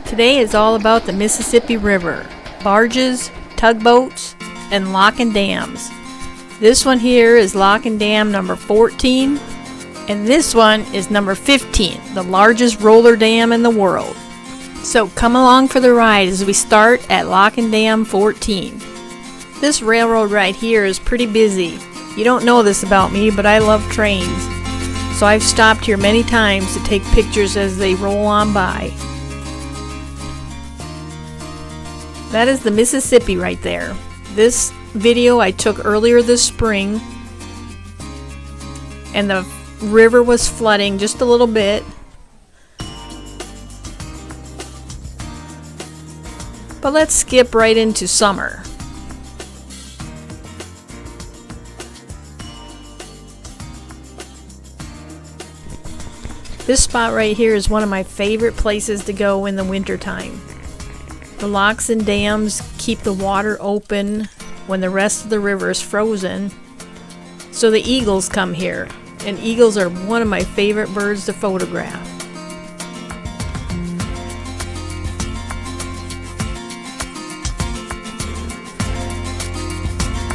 Today is all about the Mississippi River, barges, tugboats, and lock and dams. This one here is lock and dam number 14, and this one is number 15, the largest roller dam in the world. So come along for the ride as we start at lock and dam 14. This railroad right here is pretty busy. You don't know this about me, but I love trains. So I've stopped here many times to take pictures as they roll on by. That is the Mississippi right there. This video I took earlier this spring, and the river was flooding just a little bit. But let's skip right into summer. This spot right here is one of my favorite places to go in the winter time. The locks and dams keep the water open when the rest of the river is frozen, so the eagles come here, and eagles are one of my favorite birds to photograph.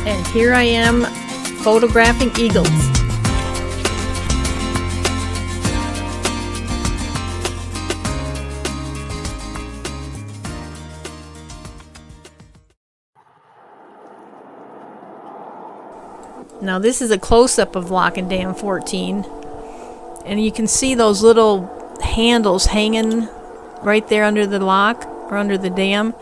And here I am photographing eagles. Now this is a close-up of lock and dam 14, and you can see those little handles hanging right there under the lock or under the dam.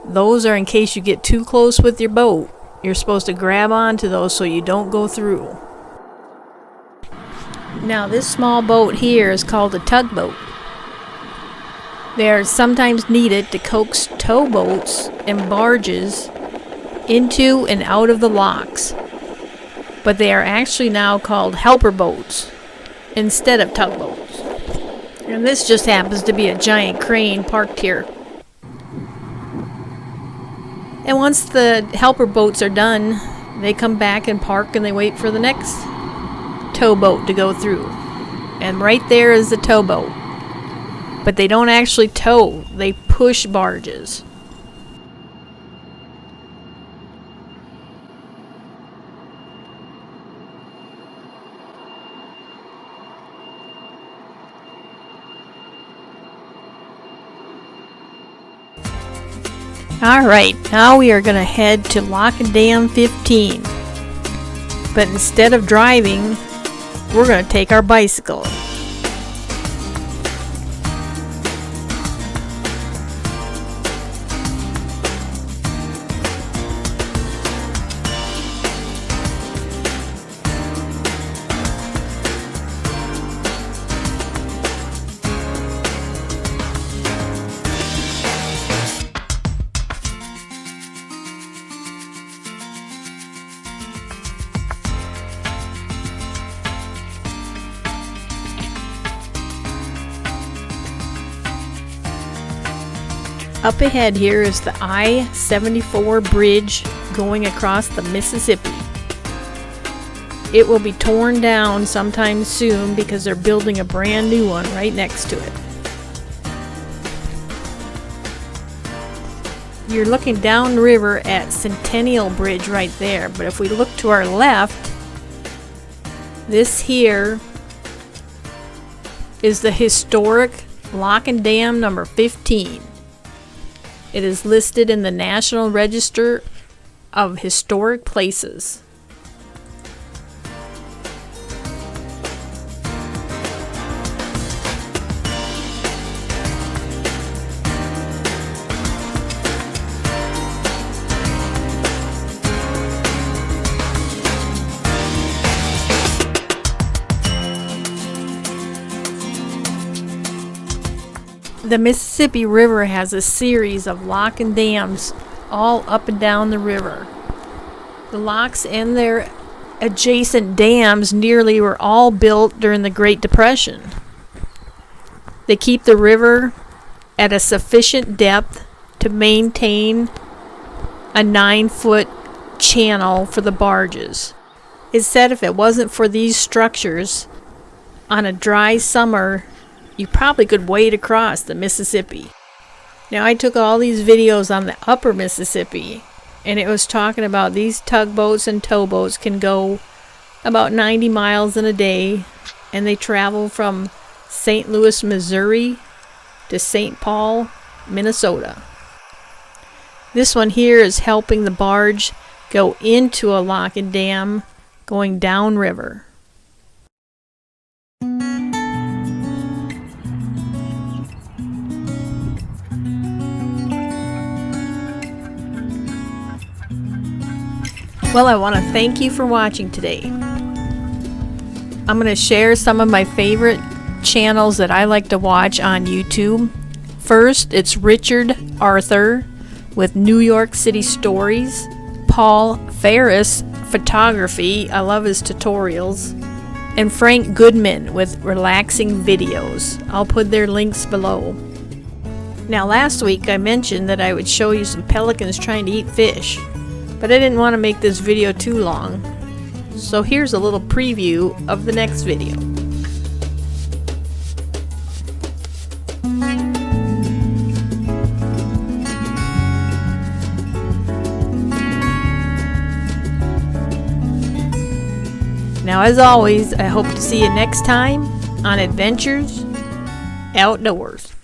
Those are in case you get too close with your boat. You're supposed to grab onto those so you don't go through. Now this small boat here is called a tugboat. They are sometimes needed to coax towboats and barges into and out of the locks. But they are actually now called helper boats instead of tugboats. And this just happens to be a giant crane parked here. And once the helper boats are done, they come back and park and they wait for the next towboat to go through. And right there is the towboat. But they don't actually tow, they push barges. Alright, now we are going to head to lock and dam 15. But instead of driving, we're going to take our bicycle. Up ahead here is the I-74 bridge going across the Mississippi. It will be torn down sometime soon because they're building a brand new one right next to it. You're looking downriver at Centennial Bridge right there, but if we look to our left, this here is the historic lock and dam number 15. It is listed in the National Register of Historic Places. The Mississippi River has a series of lock and dams all up and down the river. The locks and their adjacent dams nearly were all built during the Great Depression. They keep the river at a sufficient depth to maintain a 9-foot channel for the barges. It's said if it wasn't for these structures, on a dry summer, you probably could wade across the Mississippi. Now I took all these videos on the upper Mississippi, and it was talking about these tugboats and towboats can go about 90 miles in a day, and they travel from St. Louis, Missouri to St. Paul, Minnesota. This one here is helping the barge go into a lock and dam going downriver. Well, I want to thank you for watching today. I'm going to share some of my favorite channels that I like to watch on YouTube. First, it's Richard Arthur with New York City Stories. Paul Ferris Photography, I love his tutorials. And Frank Goodman with relaxing videos. I'll put their links below. Now last week I mentioned that I would show you some pelicans trying to eat fish, but I didn't want to make this video too long. So here's a little preview of the next video. Now, as always, I hope to see you next time on Adventures Outdoors.